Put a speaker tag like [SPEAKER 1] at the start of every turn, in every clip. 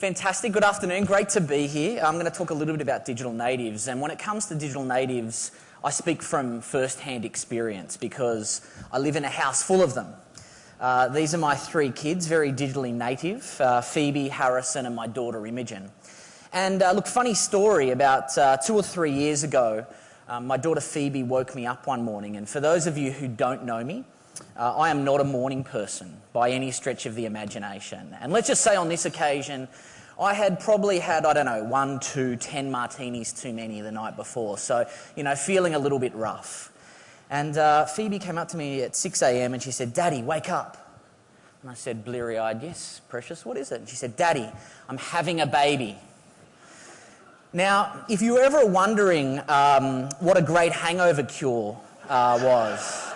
[SPEAKER 1] Fantastic. Good afternoon. Great to be here. I'm going to talk a little bit about digital natives. And when it comes to digital natives, I speak from first-hand experience because I live in a house full of them. These are my three kids, very digitally native, Phoebe, Harrison and my daughter Imogen. And look, funny story, about 2 or 3 years ago, my daughter Phoebe woke me up one morning. And for those of you who don't know me, I am not a morning person by any stretch of the imagination. And let's just say on this occasion, I had probably had, 1, 2, 10 martinis too many the night before. So, feeling a little bit rough. And Phoebe came up to me at 6 a.m. and she said, "Daddy, wake up." And I said, bleary-eyed, "Yes, precious, what is it?" And she said, "Daddy, I'm having a baby." Now, if you were ever wondering what a great hangover cure was,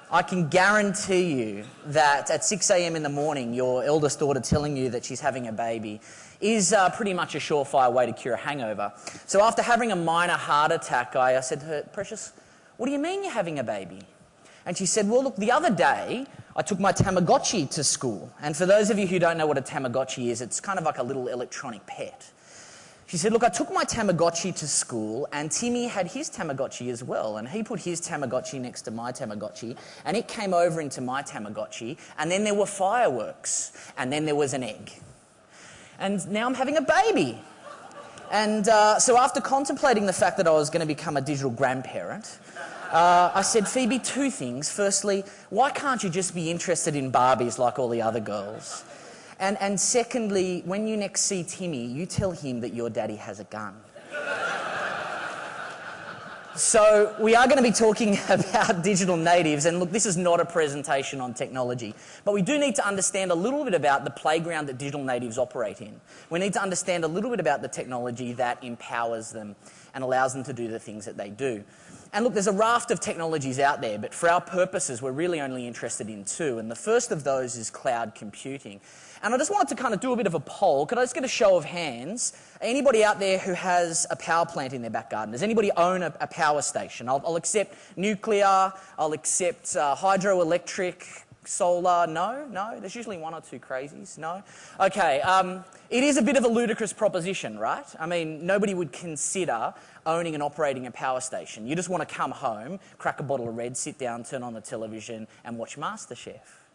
[SPEAKER 1] I can guarantee you that at 6 a.m. in the morning, your eldest daughter telling you that she's having a baby is pretty much a surefire way to cure a hangover. So after having a minor heart attack, I said to her, "Precious, what do you mean you're having a baby?" And she said, "Well, look, the other day I took my Tamagotchi to school." And for those of you who don't know what a Tamagotchi is, it's kind of like a little electronic pet. She said, "Look, I took my Tamagotchi to school and Timmy had his Tamagotchi as well, and he put his Tamagotchi next to my Tamagotchi and it came over into my Tamagotchi and then there were fireworks and then there was an egg. And now I'm having a baby." And so after contemplating the fact that I was going to become a digital grandparent, I said, "Phoebe, two things. Firstly, why can't you just be interested in Barbies like all the other girls? And secondly, when you next see Timmy, you tell him that your daddy has a gun." So we are going to be talking about digital natives, and look, this is not a presentation on technology, but we do need to understand a little bit about the playground that digital natives operate in. We need to understand a little bit about the technology that empowers them and allows them to do the things that they do. And look, there's a raft of technologies out there, but for our purposes, we're really only interested in two. And the first of those is cloud computing. And I just wanted to kind of do a bit of a poll. Could I just get a show of hands? Anybody out there who has a power plant in their back garden? Does anybody own a power station? I'll accept nuclear, I'll accept hydroelectric, solar. No? There's usually one or two crazies. No? Okay, it is a bit of a ludicrous proposition, right? I mean, nobody would consider owning and operating a power station. You just want to come home, crack a bottle of red, sit down, turn on the television and watch MasterChef.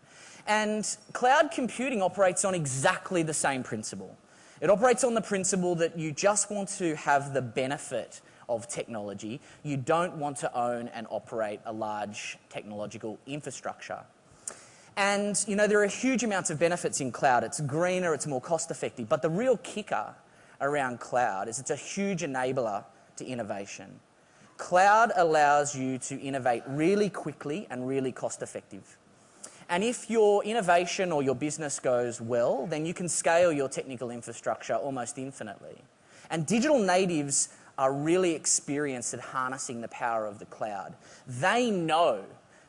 [SPEAKER 1] And cloud computing operates on exactly the same principle. It operates on the principle that you just want to have the benefit of technology. You don't want to own and operate a large technological infrastructure. And, there are huge amounts of benefits in cloud. It's greener, it's more cost-effective. But the real kicker around cloud is it's a huge enabler to innovation. Cloud allows you to innovate really quickly and really cost-effective. And if your innovation or your business goes well, then you can scale your technical infrastructure almost infinitely. And digital natives are really experienced at harnessing the power of the cloud. They know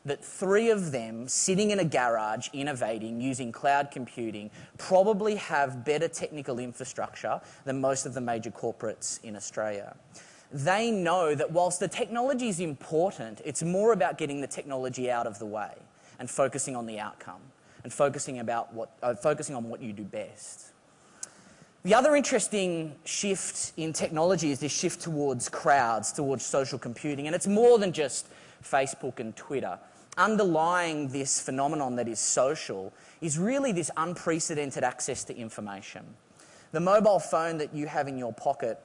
[SPEAKER 1] that 3 of them sitting in a garage innovating using cloud computing probably have better technical infrastructure than most of the major corporates in Australia. They know that whilst the technology is important, it's more about getting the technology out of the way and focusing on the outcome and focusing on what you do best. The other interesting shift in technology is this shift towards crowds, towards social computing, and it's more than just Facebook and Twitter. Underlying this phenomenon that is social is really this unprecedented access to information. The mobile phone that you have in your pocket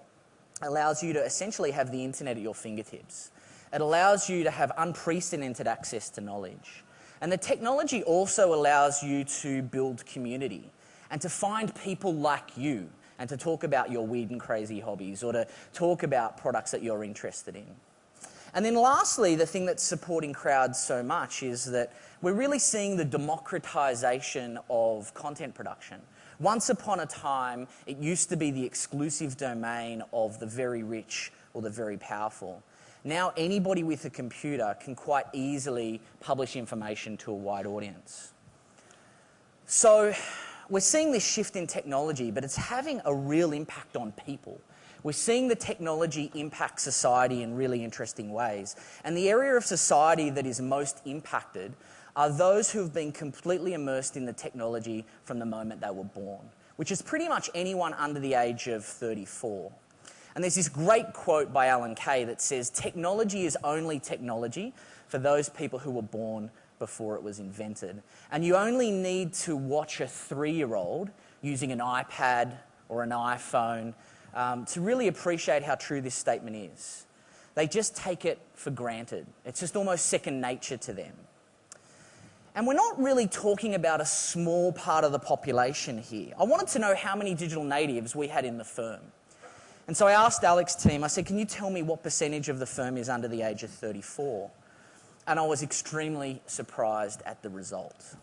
[SPEAKER 1] allows you to essentially have the internet at your fingertips. It allows you to have unprecedented access to knowledge. And the technology also allows you to build community and to find people like you and to talk about your weird and crazy hobbies or to talk about products that you're interested in. And then lastly, the thing that's supporting crowds so much is that we're really seeing the democratization of content production. Once upon a time, it used to be the exclusive domain of the very rich or the very powerful. Now anybody with a computer can quite easily publish information to a wide audience. So we're seeing this shift in technology, but it's having a real impact on people. We're seeing the technology impact society in really interesting ways. And the area of society that is most impacted are those who have been completely immersed in the technology from the moment they were born. which is pretty much anyone under the age of 34. And there's this great quote by Alan Kay that says, "Technology is only technology for those people who were born before it was invented." And you only need to watch a 3-year-old using an iPad or an iPhone to really appreciate how true this statement is. They just take it for granted. It's just almost second nature to them. And we're not really talking about a small part of the population here. I wanted to know how many digital natives we had in the firm. And so I asked Alex's team, I said, "Can you tell me what percentage of the firm is under the age of 34? And I was extremely surprised at the result.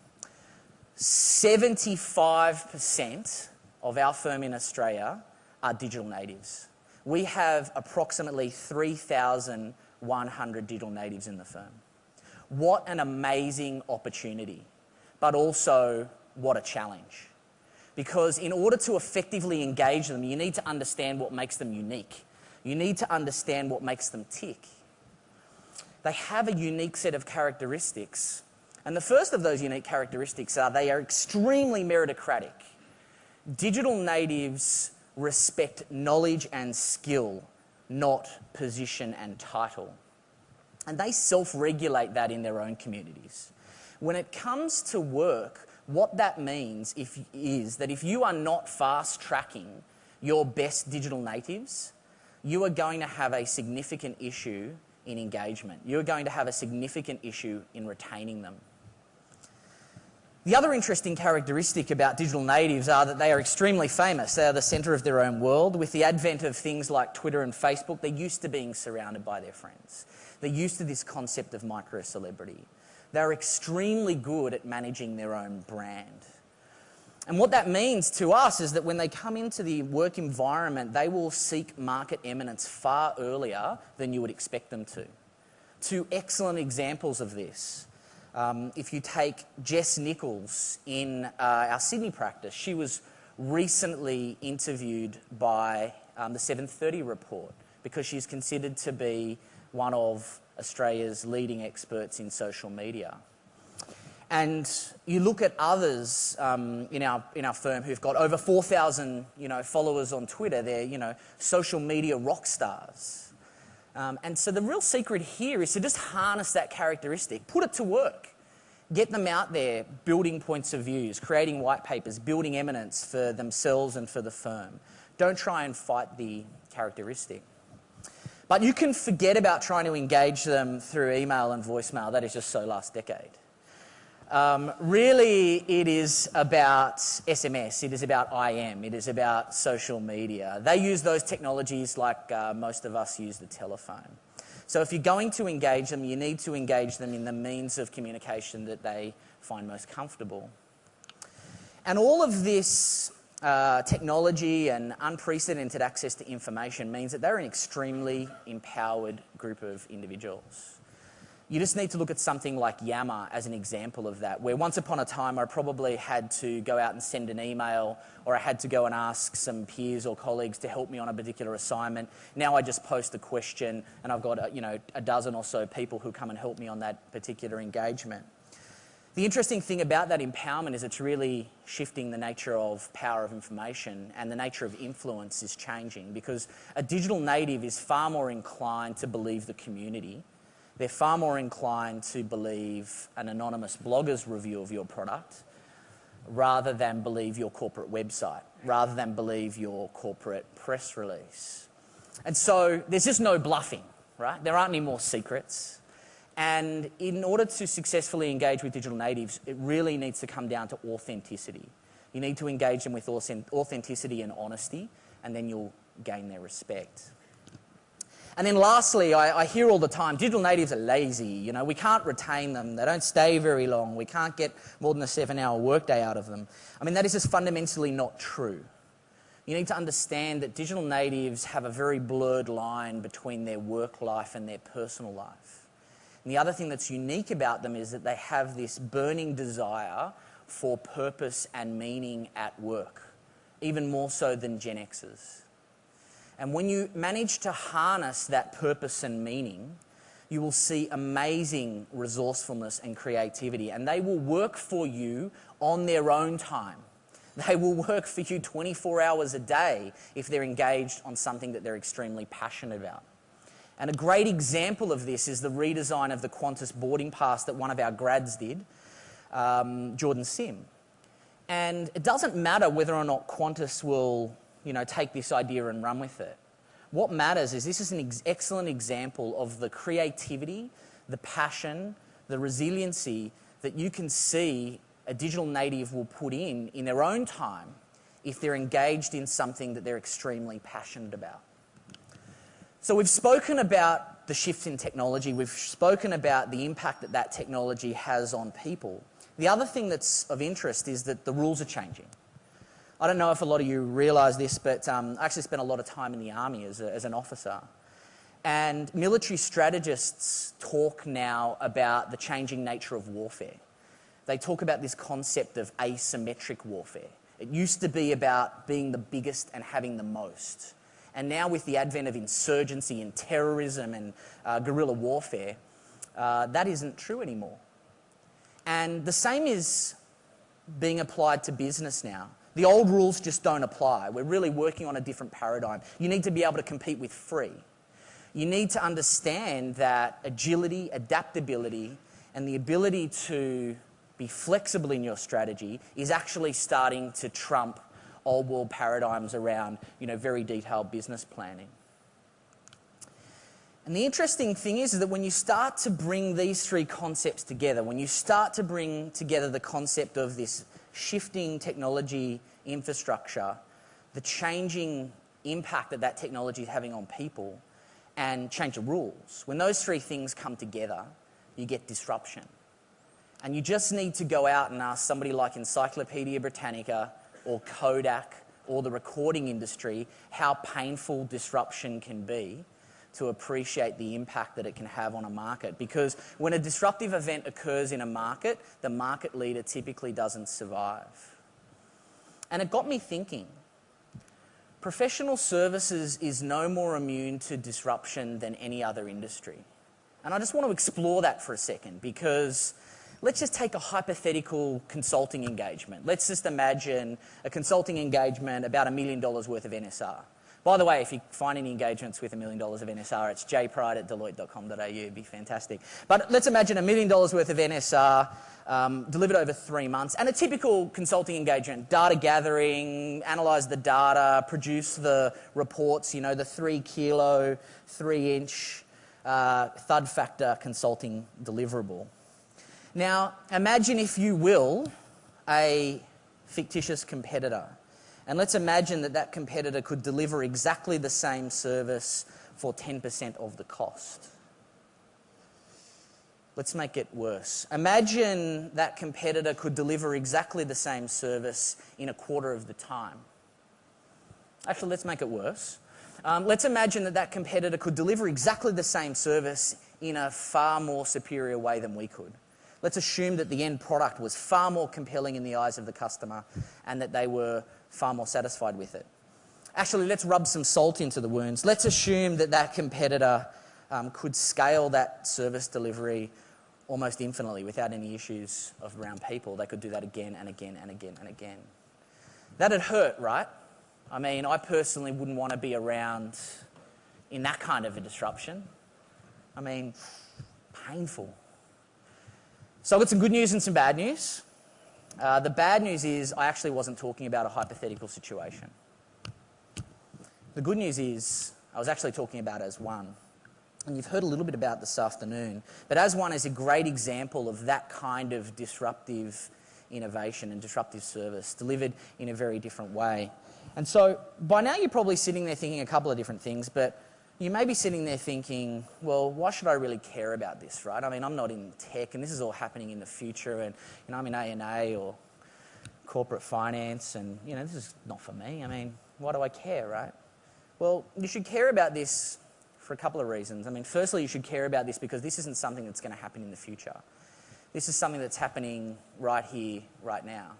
[SPEAKER 1] 75% of our firm in Australia are digital natives. We have approximately 3,100 digital natives in the firm. What an amazing opportunity, but also what a challenge. Because in order to effectively engage them, you need to understand what makes them unique. You need to understand what makes them tick. They have a unique set of characteristics. And the first of those unique characteristics are they are extremely meritocratic. Digital natives respect knowledge and skill, not position and title. And they self-regulate that in their own communities. When it comes to work, what that means is that if you are not fast-tracking your best digital natives, you are going to have a significant issue in engagement. You're going to have a significant issue in retaining them. The other interesting characteristic about digital natives are that they are extremely famous. They are the centre of their own world. With the advent of things like Twitter and Facebook, they're used to being surrounded by their friends. They're used to this concept of micro-celebrity. They're extremely good at managing their own brand. And what that means to us is that when they come into the work environment, they will seek market eminence far earlier than you would expect them to. Two excellent examples of this. If you take Jess Nichols in our Sydney practice, she was recently interviewed by the 730 Report because she's considered to be one of Australia's leading experts in social media. And you look at others in our firm who've got over 4,000 followers on Twitter. They're social media rock stars. And so the real secret here is to just harness that characteristic, put it to work, get them out there building points of views, creating white papers, building eminence for themselves and for the firm. Don't try and fight the characteristic. But you can forget about trying to engage them through email and voicemail. That is just so last decade. Really, it is about SMS. It is about IM. It is about social media. They use those technologies like most of us use the telephone. So if you're going to engage them, you need to engage them in the means of communication that they find most comfortable. And all of this technology and unprecedented access to information means that they're an extremely empowered group of individuals. You just need to look at something like Yammer as an example of that, where once upon a time I probably had to go out and send an email, or I had to go and ask some peers or colleagues to help me on a particular assignment. Now I just post a question and I've got a dozen or so people who come and help me on that particular engagement. The interesting thing about that empowerment is it's really shifting the nature of power of information, and the nature of influence is changing, because a digital native is far more inclined to believe the community. They're far more inclined to believe an anonymous blogger's review of your product rather than believe your corporate website, rather than believe your corporate press release. And so there's just no bluffing, right? There aren't any more secrets. And in order to successfully engage with digital natives, it really needs to come down to authenticity. You need to engage them with authenticity and honesty, and then you'll gain their respect. And then lastly, I hear all the time, digital natives are lazy. We can't retain them. They don't stay very long. We can't get more than a 7-hour workday out of them. I mean, that is just fundamentally not true. You need to understand that digital natives have a very blurred line between their work life and their personal life. And the other thing that's unique about them is that they have this burning desire for purpose and meaning at work, even more so than Gen Xers. And when you manage to harness that purpose and meaning, you will see amazing resourcefulness and creativity, and they will work for you on their own time. They will work for you 24 hours a day if they're engaged on something that they're extremely passionate about. And a great example of this is the redesign of the Qantas boarding pass that one of our grads did, Jordan Sim. And it doesn't matter whether or not Qantas will, take this idea and run with it. What matters is this is an excellent example of the creativity, the passion, the resiliency that you can see a digital native will put in their own time if they're engaged in something that they're extremely passionate about. So we've spoken about the shift in technology. We've spoken about the impact that that technology has on people. The other thing that's of interest is that the rules are changing. I don't know if a lot of you realise this, but I actually spent a lot of time in the army as an officer. And military strategists talk now about the changing nature of warfare. They talk about this concept of asymmetric warfare. It used to be about being the biggest and having the most. And now with the advent of insurgency and terrorism and guerrilla warfare, that isn't true anymore. And the same is being applied to business now. The old rules just don't apply. We're really working on a different paradigm. You need to be able to compete with free. You need to understand that agility, adaptability, and the ability to be flexible in your strategy is actually starting to trump old world paradigms around, very detailed business planning. And the interesting thing is that when you start to bring these three concepts together, when you start to bring together the concept of this shifting technology infrastructure, the changing impact that that technology is having on people, and change the rules, when those three things come together, you get disruption. And you just need to go out and ask somebody like Encyclopedia Britannica or Kodak or the recording industry how painful disruption can be to appreciate the impact that it can have on a market. Because when a disruptive event occurs in a market, the market leader typically doesn't survive. And it got me thinking. Professional services is no more immune to disruption than any other industry. And I just want to explore that for a second, because let's just take a hypothetical consulting engagement. Let's just imagine a consulting engagement about $1 million worth of NSR. By the way, if you find any engagements with $1 million of NSR, it's jpride@deloitte.com.au. It'd be fantastic. But let's imagine $1 million worth of NSR delivered over 3 months. And a typical consulting engagement, data gathering, analyse the data, produce the reports, the 3 kilo, 3 inch thud factor consulting deliverable. Now, imagine, if you will, a fictitious competitor. And let's imagine that that competitor could deliver exactly the same service for 10% of the cost. Let's make it worse. Imagine that competitor could deliver exactly the same service in a quarter of the time. Actually, let's make it worse. Let's imagine that that competitor could deliver exactly the same service in a far more superior way than we could. Let's assume that the end product was far more compelling in the eyes of the customer and that they were far more satisfied with it. Actually, let's rub some salt into the wounds. Let's assume that that competitor could scale that service delivery almost infinitely without any issues around people. They could do that again and again and again and again. That'd hurt, right? I mean, I personally wouldn't want to be around in that kind of a disruption. I mean, painful. So I've got some good news and some bad news. The bad news is I actually wasn't talking about a hypothetical situation. The good news is I was actually talking about as one. And you've heard a little bit about this afternoon. But as one is a great example of that kind of disruptive innovation and disruptive service delivered in a very different way. And so by now you're probably sitting there thinking a couple of different things, but you may be sitting there thinking, well, why should I really care about this, right? I mean, I'm not in tech and this is all happening in the future, and I'm in A&A or corporate finance, and this is not for me. I mean, why do I care, right? Well, you should care about this for a couple of reasons. I mean, firstly, you should care about this because this isn't something that's going to happen in the future. This is something that's happening right here, right now.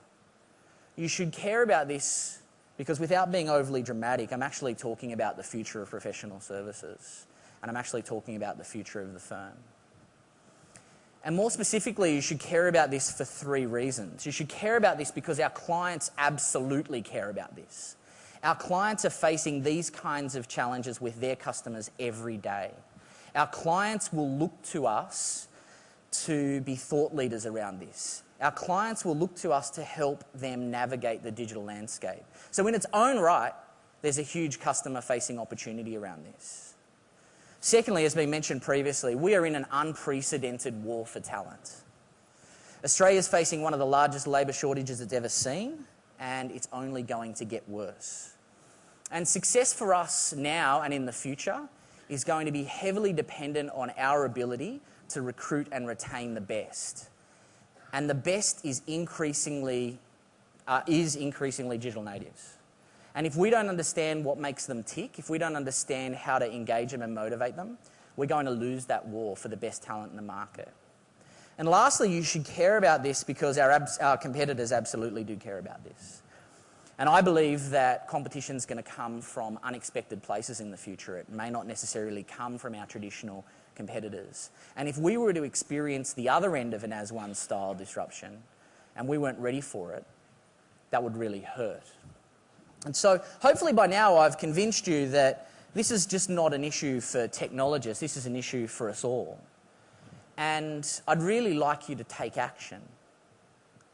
[SPEAKER 1] You should care about this because, without being overly dramatic, I'm actually talking about the future of professional services, and I'm actually talking about the future of the firm. And more specifically, you should care about this for 3 reasons. You should care about this because our clients absolutely care about this. Our clients are facing these kinds of challenges with their customers every day. Our clients will look to us to be thought leaders around this. Our clients will look to us to help them navigate the digital landscape. So in its own right, there's a huge customer-facing opportunity around this. Secondly, as been mentioned previously, we are in an unprecedented war for talent. Australia is facing one of the largest labour shortages it's ever seen, and it's only going to get worse. And success for us now and in the future is going to be heavily dependent on our ability to recruit and retain the best. And the best is increasingly digital natives. And if we don't understand what makes them tick, if we don't understand how to engage them and motivate them, we're going to lose that war for the best talent in the market. And lastly, you should care about this because our competitors absolutely do care about this. And I believe that competition is going to come from unexpected places in the future. It may not necessarily come from our traditional competitors. And if we were to experience the other end of an as-one style disruption and we weren't ready for it, that would really hurt. And so hopefully by now I've convinced you that this is just not an issue for technologists, this is an issue for us all. And I'd really like you to take action.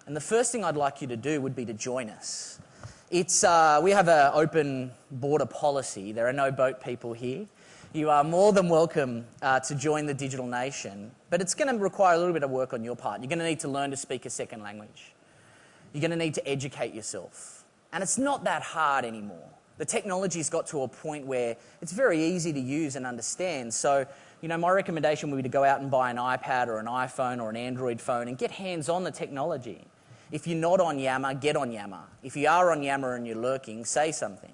[SPEAKER 1] And the first thing I'd like you to do would be to join us. We have an open border policy. There are no boat people here. You are more than welcome to join the Digital Nation, but it's going to require a little bit of work on your part. You're going to need to learn to speak a second language. You're going to need to educate yourself. And it's not that hard anymore. The technology's got to a point where it's very easy to use and understand. So, my recommendation would be to go out and buy an iPad or an iPhone or an Android phone and get hands on the technology. If you're not on Yammer, get on Yammer. If you are on Yammer and you're lurking, say something.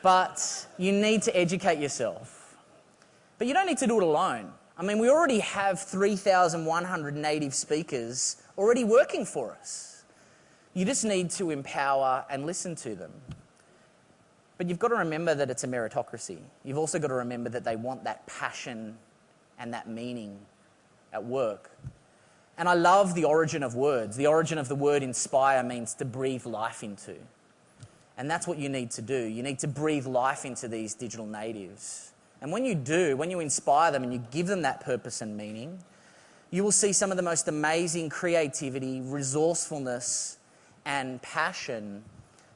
[SPEAKER 1] But you need to educate yourself. But you don't need to do it alone. We already have 3,100 native speakers already working for us. You just need to empower and listen to them. But you've got to remember that it's a meritocracy. You've also got to remember that they want that passion and that meaning at work. And I love the origin of words. The origin of the word inspire means to breathe life into. And that's what you need to do. You need to breathe life into these digital natives. And when you do, when you inspire them and you give them that purpose and meaning, you will see some of the most amazing creativity, resourcefulness, and passion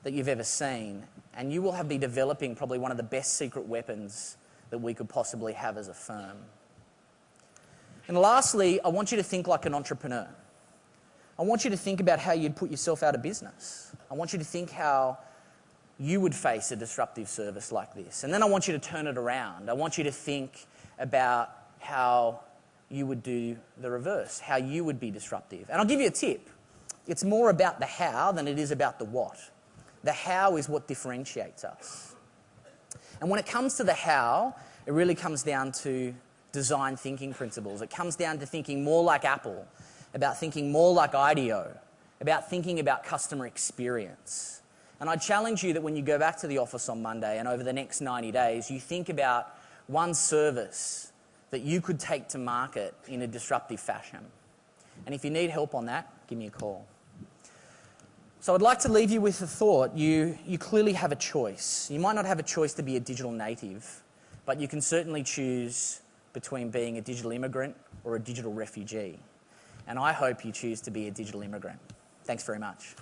[SPEAKER 1] that you've ever seen. And you will be developing probably one of the best secret weapons that we could possibly have as a firm. And lastly, I want you to think like an entrepreneur. I want you to think about how you'd put yourself out of business. I want you to think how you would face a disruptive service like this. And then I want you to turn it around. I want you to think about how you would do the reverse, how you would be disruptive. And I'll give you a tip. It's more about the how than it is about the what. The how is what differentiates us. And when it comes to the how, it really comes down to design thinking principles. It comes down to thinking more like Apple, about thinking more like IDEO, about thinking about customer experience. And I challenge you that when you go back to the office on Monday and over the next 90 days, you think about one service that you could take to market in a disruptive fashion. And if you need help on that, give me a call. So I'd like to leave you with the thought, you clearly have a choice. You might not have a choice to be a digital native, but you can certainly choose between being a digital immigrant or a digital refugee. And I hope you choose to be a digital immigrant. Thanks very much.